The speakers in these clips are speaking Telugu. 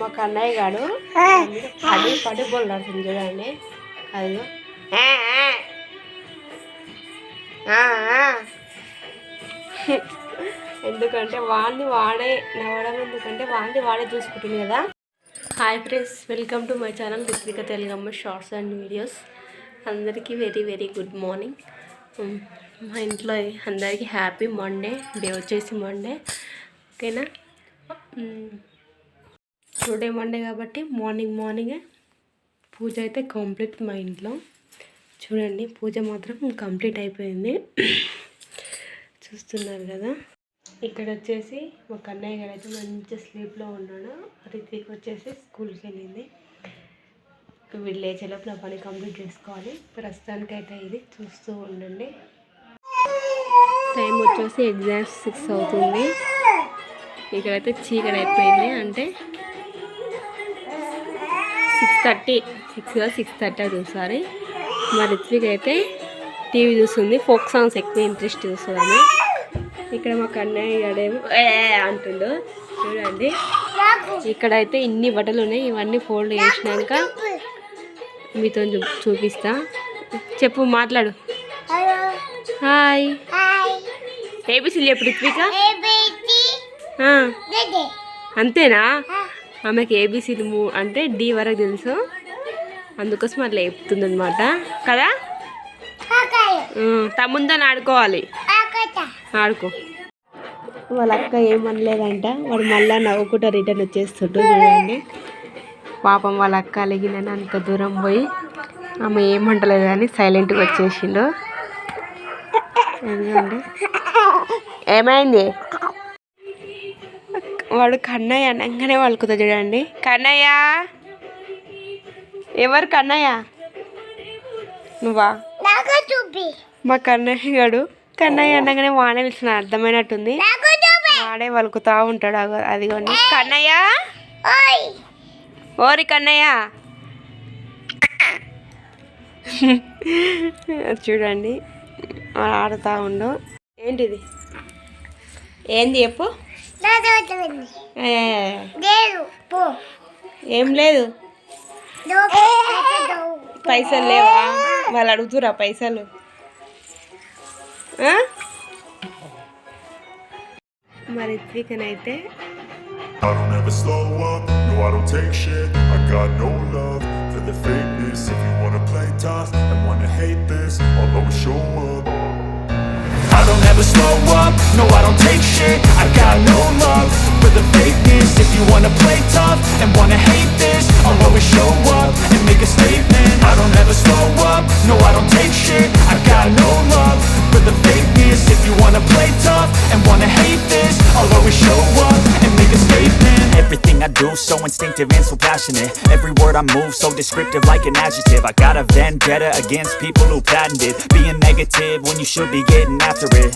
మా కన్నయ్య గాడు పడి పడి బొల్లాడుతుంది చూడండి. అది ఎందుకంటే వాడే నవ్వడం, ఎందుకంటే వాడే చూసుకుంటుంది కదా. Hi friends, welcome to my channel Ritvika తెలుగమ్మ షార్ట్స్ అండ్ వీడియోస్. అందరికీ వెరీ వెరీ గుడ్ మార్నింగ్. మా ఇంట్లో అందరికీ హ్యాపీ మండే. డే వచ్చేసి మండే, ఓకేనా. టుడే మండే కాబట్టి మార్నింగే పూజ అయితే కంప్లీట్ మా ఇంట్లో. చూడండి, పూజ మాత్రం కంప్లీట్ అయిపోయింది. చూస్తున్నారు కదా. ఇక్కడ వచ్చేసి మా కన్నయ్య గారు అయితే మంచి స్లీప్లో ఉన్నాడు. రిత్విక్ వచ్చేసి స్కూల్కి వెళ్ళింది. వీళ్ళు లేచేలోపు నా పని కంప్లీట్ చేసుకోవాలి. ప్రస్తుతానికి అయితే ఇది చూస్తూ ఉండండి. టైం వచ్చేసి ఎగ్జాక్ట్ 6 అవుతుంది. ఇక్కడైతే చీకటి అయిపోయింది. అంటే 6:30 చూసారి. మా రిత్విక్ అయితే టీవీ చూస్తుంది. ఫోక్ సాంగ్స్ ఎక్కువ ఇంట్రెస్ట్ చూస్తుంది. ఇక్కడ మా కన్నయ్య గడేమో అంటుండు. చూడండి, ఇక్కడైతే ఇన్ని బట్టలు ఉన్నాయి. ఇవన్నీ ఫోల్డ్ చేసినాక మీతో చూపిస్తా. చెప్పు, మాట్లాడు. హాయ్. ఏబిసిలు చెప్పు రిత్విక. అంతేనా? ఆమెకి ఏబిసిలు అంటే డి వరకు తెలుసు, అందుకోసం అట్లా చెప్తుంది అనమాట కదా. తమ్ముంతో ఆడుకోవాలి, ఆడుకో. వాళ్ళ అక్క ఏమనలేదంట. వాడు మళ్ళీ నవ్వుకుంటా రిటర్న్ వచ్చేస్తుంటు. చూడండి, పాపం వాళ్ళ అక్క అలిగిందని అంత దూరం పోయి ఆమె ఏమంటలేదు కానీ సైలెంట్గా వచ్చేసిండు. ఎందుకండి ఏమైంది? వాడు కన్నయ్య అనగానే వాళ్ళకుతా. చూడండి, కన్నయ్య. ఎవరు కన్నయ్య? నువ్వా? మా కన్నయ్య గాడు కన్నయ్య అనగానే వాడే పిలిచిన అర్థమైనట్టుంది. వాడే వలుకుతా ఉంటాడు. అదిగోండి కన్నయ్య. ఓరి కన్నయ్య. చూడండి, ఆడుతూ ఉండు. ఏంటిది? ఏంది చెప్పు. ఏం లేదు. పైసలు లేవా? వాళ్ళు అడుగుతురా పైసలు. మరి రిత్వికనైతే I don't ever slow up, no I don't take shit. I got no love for the fakeness. If you wanna play tough and wanna hate this, I'll always show up. I don't ever slow up, no I don't take shit. I got no love for the fakeness. If you wanna play tough and wanna hate this, I'll always show up and make a statement. I don't ever slow up, no I don't take shit. I got no love for the fakeness. If you wanna play tough and wanna hate this, I'll always show up and make a statement. Everything I do so instinctive and so passionate. Every word I move so descriptive like an adjective. I got a vendetta against people who patented being negative when you should be getting after it.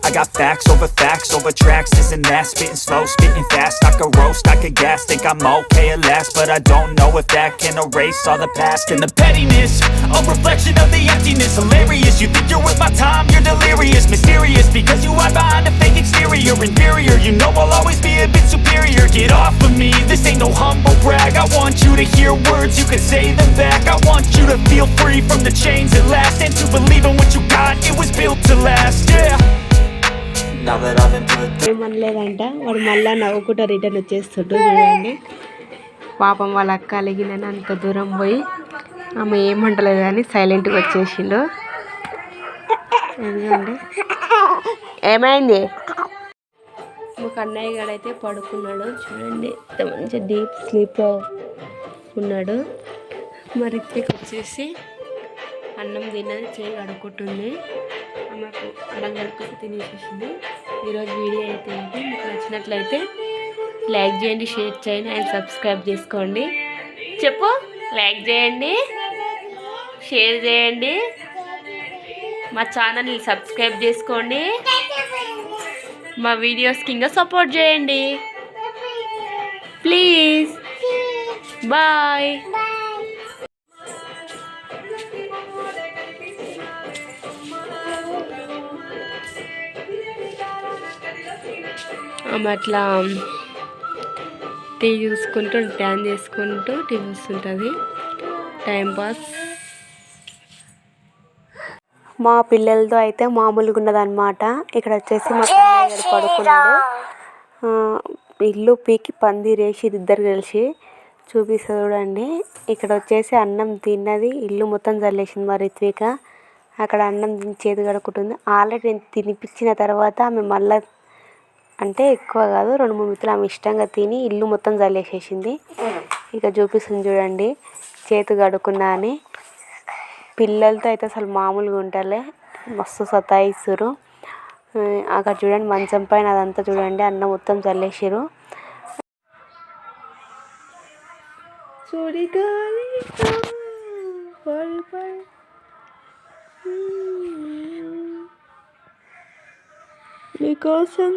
I got facts over tracks, this and that. Spitting slow, spitting fast. I could roast, I could gas. Think I'm okay at last, but I don't know if that can erase all the past. And the pettiness, a reflection of the emptiness. Hilarious, you think you're worth my time, you're delirious. Mysterious, because you hide behind a fake exterior. Inferior, you know I'll always be a bit superior. Get off of me, this ain't no humble brag. I want you to hear words, you can say them back. I want you to feel free from the chains at last, and to believe in what you got, it was built to last, yeah. ఏమనలేదంట. వాడు మళ్ళీ నవ్వుకుంటా రిటర్న్ వచ్చేస్తుంటు. చూడండి, పాపం వాళ్ళ అక్క అలిగిందని అంత దూరం పోయి ఆమె ఏమంటలేదు కానీ సైలెంట్గా వచ్చేసిండు. ఎందుకండి ఏమైంది? మా కన్నయ్య గాడైతే పడుకున్నాడు. చూడండి, మంచి డీప్ స్లీప్లో ఉన్నాడు. మా రిత్విక్ వచ్చేసి అన్నం తిన్నది చేయి కడుక్కుంటుంది. ఆమెకు అన్నం కడుక్కొని తినేసేసింది. ఈరోజు వీడియో అయితే ఏంటి, మీకు నచ్చినట్లయితే లైక్ చేయండి, షేర్ చేయండి అండ్ సబ్స్క్రైబ్ చేసుకోండి. చెప్పు, లైక్ చేయండి, షేర్ చేయండి, మా ఛానల్ని సబ్స్క్రైబ్ చేసుకోండి, మా వీడియోస్కి ఇంకా సపోర్ట్ చేయండి ప్లీజ్. బాయ్. ఆమె అట్లా టీవీ చూసుకుంటూ డ్యాన్స్ చేసుకుంటూ టీవీ చూస్తుంటుంది, టైంపాస్. మా పిల్లలతో అయితే మామూలుగా ఉన్నదన్నమాట. ఇక్కడ వచ్చేసి మా కన్నయ్య గారు పడుకున్నాడు. ఇల్లు పీకి పందిరేసి ఇద్దరు కలిసి చూపిస్తా చూడండి. ఇక్కడ వచ్చేసి అన్నం తిన్నది, ఇల్లు మొత్తం చల్లేసింది మా రిత్విక. అక్కడ అన్నం చేతి కడుక్కుంటుంది. ఆల్రెడీ నేను తినిపించిన తర్వాత ఆమె మళ్ళీ అంటే ఎక్కువ కాదు 2-3 ముద్దలు ఆమె ఇష్టంగా తిని ఇల్లు మొత్తం చల్లేసేసింది. ఇక చూపిస్తుంది చూడండి చేతి కడుక్కున్నా అని. పిల్లలతో అయితే అసలు మామూలుగా ఉంటలే, మస్తు సతాయిస్తురు. అక్కడ చూడండి మంచం పైన అదంతా చూడండి అన్నం మొత్తం చల్లేసారు. నీకోసం